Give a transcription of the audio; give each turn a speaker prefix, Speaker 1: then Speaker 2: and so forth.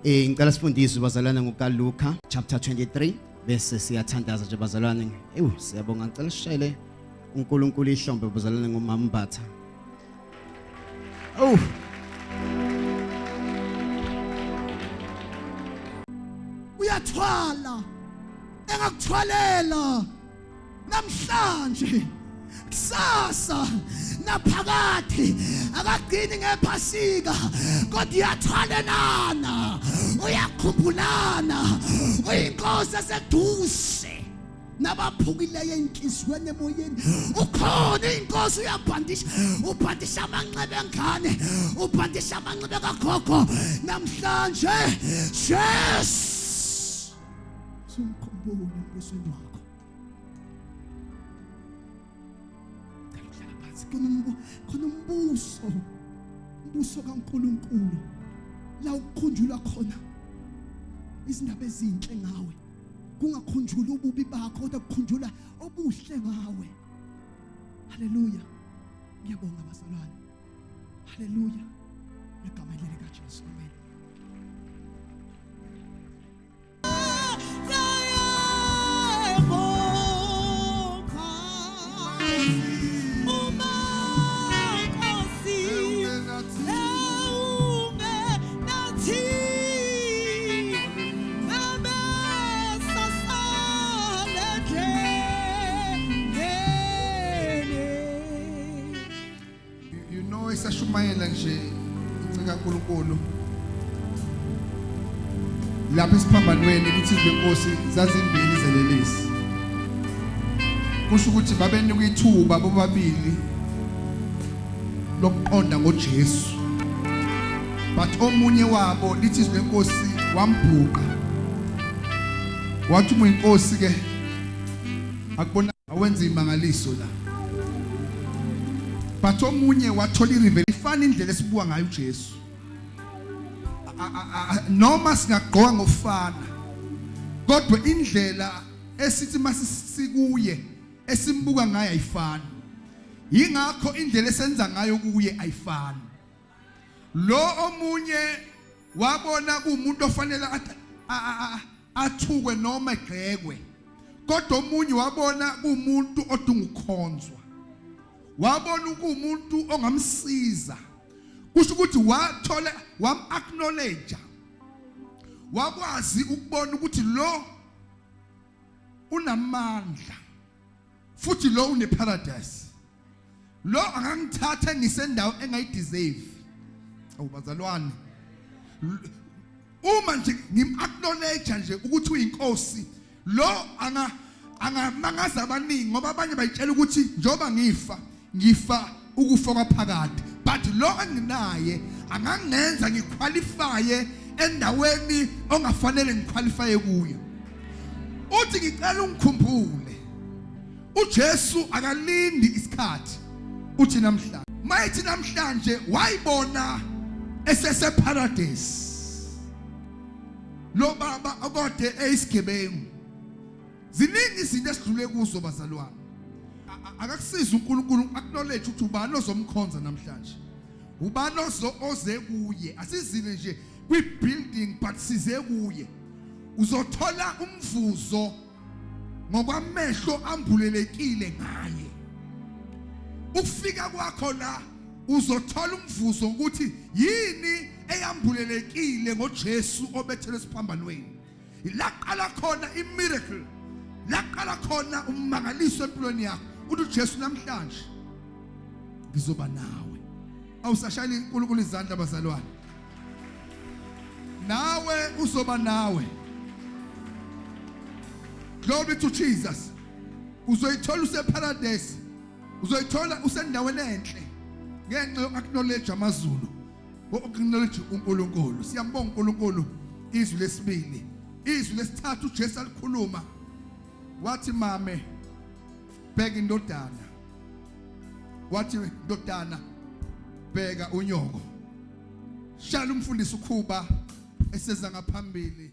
Speaker 1: Ngicela sifundiswe bazalwane ngokaLuka chapter 23 bese siyathandaza nje bazalwane. Siyabonga ngicela sishayele uNkulunkulu ihlombe bazalwane ngomambatha.
Speaker 2: Uyathwala engakuthwalela namhlanje kusasa naphakade akagcini ngephasika kodwa uyathwalelana uyakhumbulana uyinkosi eseduze nabaphukileyo enhliziyweni emoyeni ukhona inkosi ubhandisha amanxeba engane ubhandisha amanxeba kagogo namhlanje yes sumkhumbule embusweni wakho khona umbuso kaNkulunkulu la ukukhunjulwa khona izindaba ezinhle ngawe kungakhunjula ububi bakho kodwa kukhunjula obuhle ngawe. Haleluya, ngiyabonga bazalwane. Haleluya, ngegama likaJesu, amen.
Speaker 3: Esashumayela nje incika kaNkulunkulu lapha esiphambanweni lithi lenkosi zazimbili zelelisi kusho ukuthi babenika ithuba bobabili lokuqonda ngoJesu but omunye wabo lithi lenkosi wambhuqa wathi inkosi ke akubona awenza imangaliso la but omunye wathola ireveli ifana indlela esibuka ngayo uJesu noma singagqoka ngofana kodwa indlela esithi masikuye esimbuka ngayo ayifani yingakho indlela esenza ngayo kuye ayifani lo omunye wabona kuumuntu ofanele athukwe noma egqekwe kodwa omunye wabona kuumuntu odinga ukukhonzwa wabona umuntu ongamsiza kusho ukuthi wathola wam-acknowledge wakwazi ukubona ukuthi lo unamandla futhi lo uneparadise lo angangithatha ngisendawo engayideserve awubazalwane uma nje ngim-acknowledge nje ukuthi uyinkosi lo angamangaza abaningi ngoba abanye bayitshela ukuthi njoba ngifa ukufa kwaphakade but lo enginaye angangenza ngiqualifye endaweni ongafanele ngiqualifye kuyo uthi ngicela ungikhumbule uJesu akalindi isikhathi uthi namhlanje mayithi namhlanje wayibona esese paradise lo baba akade eyisigebengu ziningi izinto esidlule kuzo bazalwane akakusiza uNkulunkulu acknowledge ukuthi ubani ozomkhonza namhlanje ubani oze kuye asizile nje kwi-building but size kuye uzothola umvuzo ngokwamehlo ambulelekile ngaye ukufika kwakho la uzothola umvuzo ukuthi yini eyambulelekile ngoJesu obethele esiphambanweni ilaqala khona imiracle laqala khona umangaliso empilweni yakho uthi uJesu namhlanje ngizoba nawe awusashayela iNkulunkulu izandla bazalwane nawe uzoba nawe glory to Jesus uzoyithola useparadise uzoyithola usendaweni enhle ngenxa yokuacknowledge amazulu acknowledge uNkulunkulu siyambonga uNkulunkulu izwi lesibili izwi lesithathu uJesu alikhuluma wathi mame bheka indodana wathi indodana bheka unyoko shala umfundisi ukhuba eseza ngaphambili